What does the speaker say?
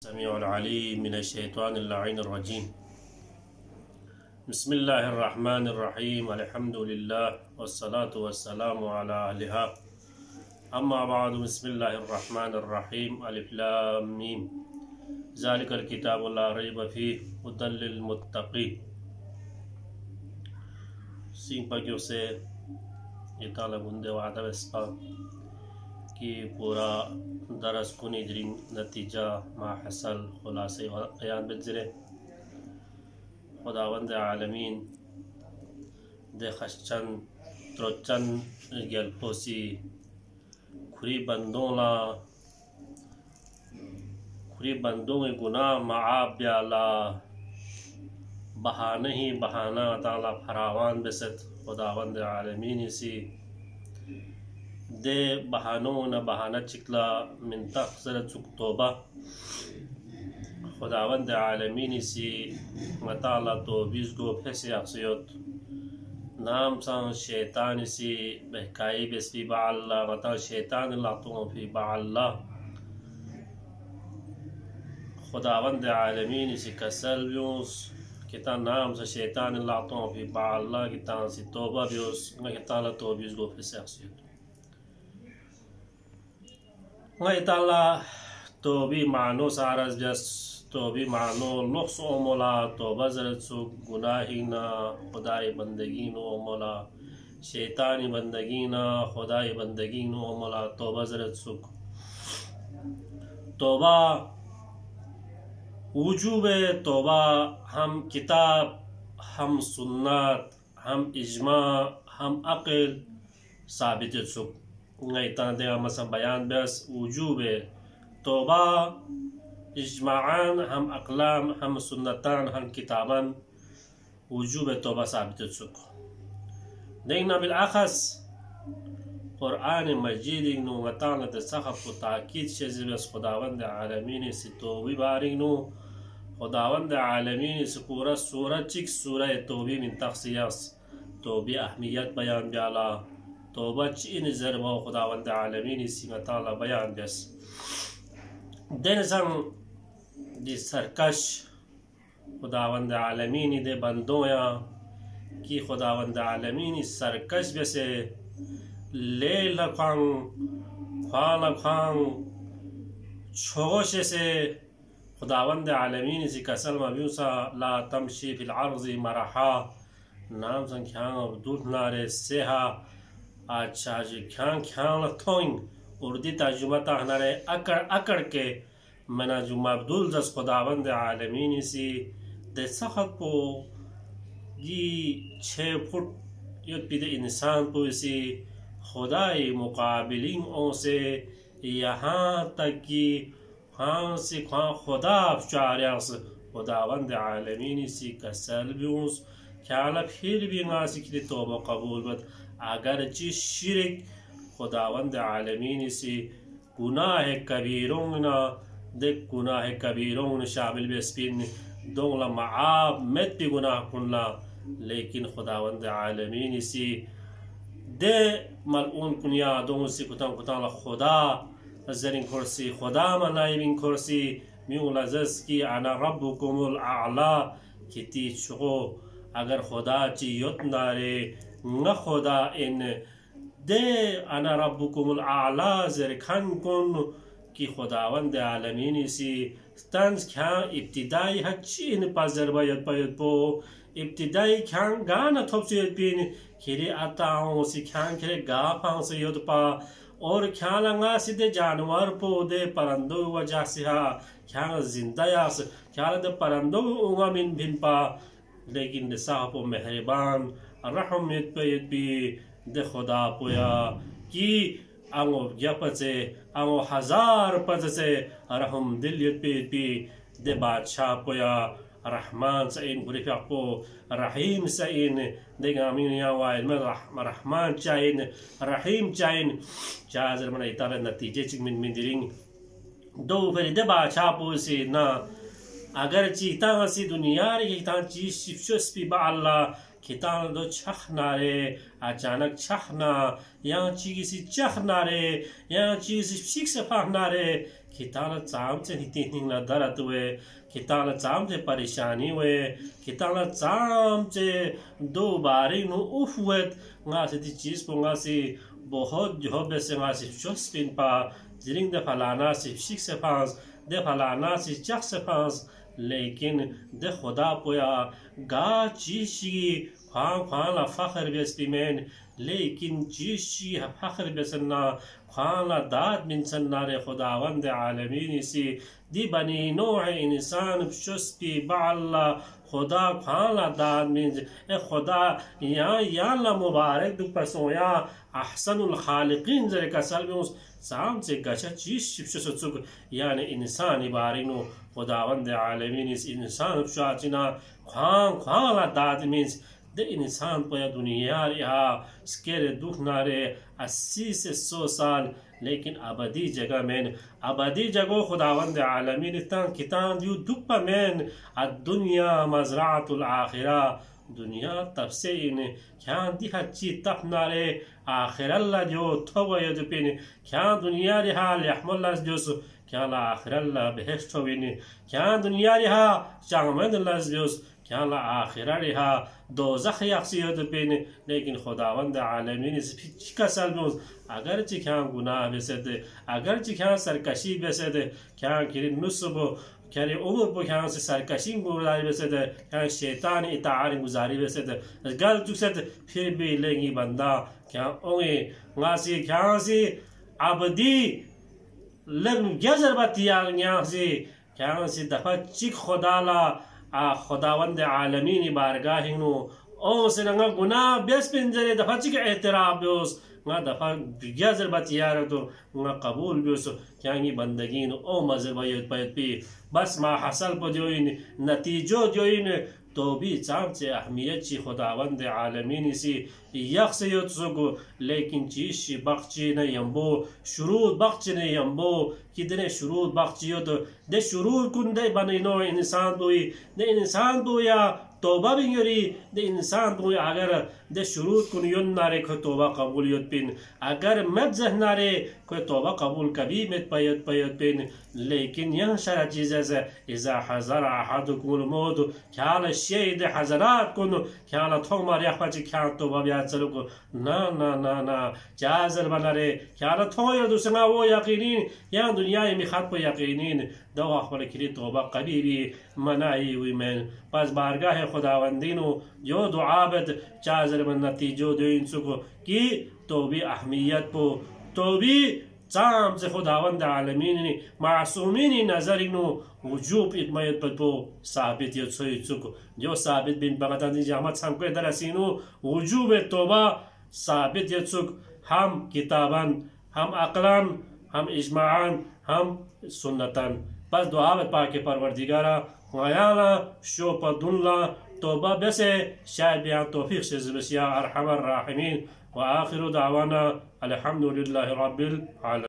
السميع العليم من الشيطان اللعين الرجيم. بسم الله الرحمن الرحيم. الحمد لله والصلاة والسلام على أهلها. أما بعد. بسم الله الرحمن الرحيم. ألف لام ميم. ذلك الكتاب لا ريب فيه هدى للمتقين. سين پاکیوں سے یہ طالب ہندے وعدہ بسپا کہ پورا درس کنی درین نتیجہ ما حصل خلاصے قیان بتزرے خداوند عالمین دے خشچن تروچن گل پوسی کھری بندوں گناہ معاب بیالا بہانہ ہی بہانہ تعالی فراوان بست خداوند عالمین سی دے بہانوں نہ بہانہ چکلا من تخصرت سک توبہ خداوند عالمین سی مطالعہ توبیز کو پھیسی اقصیت نام سان شیطان سی بحکائی بس فی باع اللہ مطا شیطان اللہ تو فی باع اللہ خداوند عالمین سی کسل بیوس کتا نام سے شیطان اللہ تو فی باع اللہ کتا سی توبہ بیوس مطالعہ توبیز کو پھیسی اقصیت تعالی توبی معنو سارز جس توبی معنو لخص مولا توبہ زرد سو گناہینا خدای بندگینو مولا شیطانی بندگینا خدای بندگینو مولا توبہ زرد سک توبہ وجوب توبہ ہم کتاب ہم سنت ہم اجماع ہم عقل ثابت سک غیتان دے مثلا بیان بیس وجوب توبہ اجماعان ہم اقلام ہم سنتان ہم کتابان وجوب توبہ ثابت سک دیکھنا بالآخص قرآن مجید نو مطالعہ سخف و تاکید شزی بس خداوند عالمین سی توبی بارک نو خداوند عالمین سی پورا سورہ چک سورہ توبی من تخصیص توبی اہمیت بیان بیالا توبہ چین ضربہ خداوند عالمین سی مطالعہ بیان بیس دین سنگ دی سرکش خداوند عالمین دے بندویا کی خداوند عالمین سرکش بیسے لے لکھان خوان لکھان چھوش سے خداوند عالمین سی کسل مبیوسا لا تمشی فی العرض مرحا نام سنگ کھیان عبدال نارے سیہا اچھا جی کھیان لکھوئنگ اردی ترجمہ تا ہنارے اکڑ کے منا جو مبدول دس خداوند عالمین سی دے سخت پو یہ 6 فٹ یک پید انسان پو اسی خدای مقابلین او سے یہاں تک کی خان سی خدا افچاریاس خداوند عالمین سی کسل بیونس کھالا پھر بھی ناسی کلی توبہ قبول بد اگرچہ شرک خداوند عالمین سی گناہ کبیرون دیکھ گناہ کبیرون شامل بیسپین دونگلا معاب مت بھی گناہ کنلا لیکن خداوند عالمین سی دے ملعون کنیا دونگ سی کتان خدا زرین کرسی خدا منائبین کرسی میون لزز کی انا ربکم الاعلا کتی چگو اگر خدا چی یت نارے نہ خدا ان دے انا ربکم الاعلا زرکھن کن کی خداوند عالمین سی ستنز کھان ابتدائی ہچی ان پازر باید پو ابتدائی کھان گانا تھوپ سید پین کھیرے آتاؤں سی کھان کھیرے گاپاؤں سے یود پا اور کھان لنگا سی دے جانور پو دے پرندو وجہ سیہا کھان زندہ یاس کھان دے پرندو اونگا من بھن پا لیکن دے صاحب و مہربان رحمت پید بھی دے خدا پویا کی انگو گپچے انگو ہزار پچے رحم دلیت پید بھی دے بادشاہ پویا رحمان سعین گریفق پو رحیم سعین دے گامین یا وائل میں رحمان چاہین رحیم چاہین چاہزر منہ اتارہ نتیجے چک من درنگ دو پھر دے بادشاہ پو سی نا اگر چیتا سی دنیا ری کتان چیز شفشس پی با اللہ کتان دو چخ نارے اچانک چخ نا یا چیزی چخ نارے یا چیزی فسیک سفاہ نارے کتانا چام سے ہتین نہ درد ہوئے کتانا چام سے پریشانی ہوئے کتانا چام سے دو باری نو اوف ہوئت گا سے دی چیز کو گا سے بہت جو بیسے گا سے چوس پین پا زرنگ دے فلانا سے شک سے پانس دے فلانا سے چک سے پانس لیکن دے خدا پویا گا چیشی خوان خوانا فخر بیس پیمین لیکن چیشی فخر بیسنا خوانا داد من سنار خداوند عالمین سی دی بنی نوع انسان شس پی بعلا خدا خوانا داد من اے خدا یا اللہ مبارک دو پسویا احسن الخالقین زر کسل بیونس سام سے گچا چیز شپشو چک یعنی انسانی بارینو خداوند عالمین اس انسان شاچنا خوانا داد منز دے انسان پویا دنیا رہا سکیر دکھ نارے 80 سے 100 سال لیکن ابدی جگہ مین ابدی جگہ خداوند عالمین کتان دیو دکھ پا مین الدنیا مزرعت الآخرہ دنیا تب سے کیان دی ہچی تپ نارے آخر اللہ جو تھو یدو پین کیان دنیا رہا لحم اللہ جو سو کیان آخر اللہ بہشت ہوئین کیان دنیا رہا چاہمد اللہ جو سو کیان آخرہ رہا دوزخ یقسی یدو پین لیکن خداوند عالمین اس چکا سال بیوز اگرچہ کیان گناہ بیسد اگرچہ کیان سرکشی بیسد کیان کری نصب کیان عمر پو کیان سے سرکشی گزاری بیسد کیان شیطان اطاعت گزاری بیسد گل چکسد پھر بھی لینگی بندہ کیان اونگی غاسی کیان سی عبدی لم گزر بطیار نیان سی کیان سی دفع چک خدالا خداوند عالمین بارگاہ نو او سے نگا گناہ بیس پنجرے دفع چک اعتراف بیوس نگا دفع گزر بطیار تو نگا قبول بیوس کیانگی بندگین او مزر باید پید پی بس ما حصل پا جوین نتیجو جوین تو بھی چام سے اہمیت چی خداوند عالمین سی یخصیت سکو لیکن چیشی بخچی نیمبو شروط بخچی نیمبو کدنے شروط بخچیو تو دے شروط کن دے بنی نو انسان دوئی دے انسان دویا توبہ بھی یوری دے انسان دوئی اگر دے شروط کن یون نارے کوئی توبہ قبول یود پین اگر مد ذہنارے کوئی توبہ قبول کبھی مد پیت پین لیکن یہ شرع چیز ہے اذا حضر احدکم الموت کھالا شید حضرات کن کھالا تھوک ماری اخواچی کھالا توبہ بیاد چلو کو نا چازر بنارے کھالا تھوک یا دوسرا وہ یقینین یا دنیا میں خط پہ یقینین دو اخبر کلی توبہ قبیبی منائی ہوئی میں پس بارگاہ خداوندینو جو دعابت چازر من نتیجو دوین سکو کی توبی اہمیت پو توبی چام سے خداوند عالمین معصومین نظرینو وجوب اتمایت پو ثابت یت سوئی چکو جو ثابت بن بغدادی جامت سمکوی درسینو وجوب توبہ ثابت یت چک ہم کتابان ہم عقلان ہم اجماعان ہم سنتان پس دعاوت پاک پروردگارا غیانا شوپا دنلا توبہ بسے شاید بیان توفیق سے زبس یا ارحم الراحمین وآخر دعوانا الحمد للہ رب العالمین.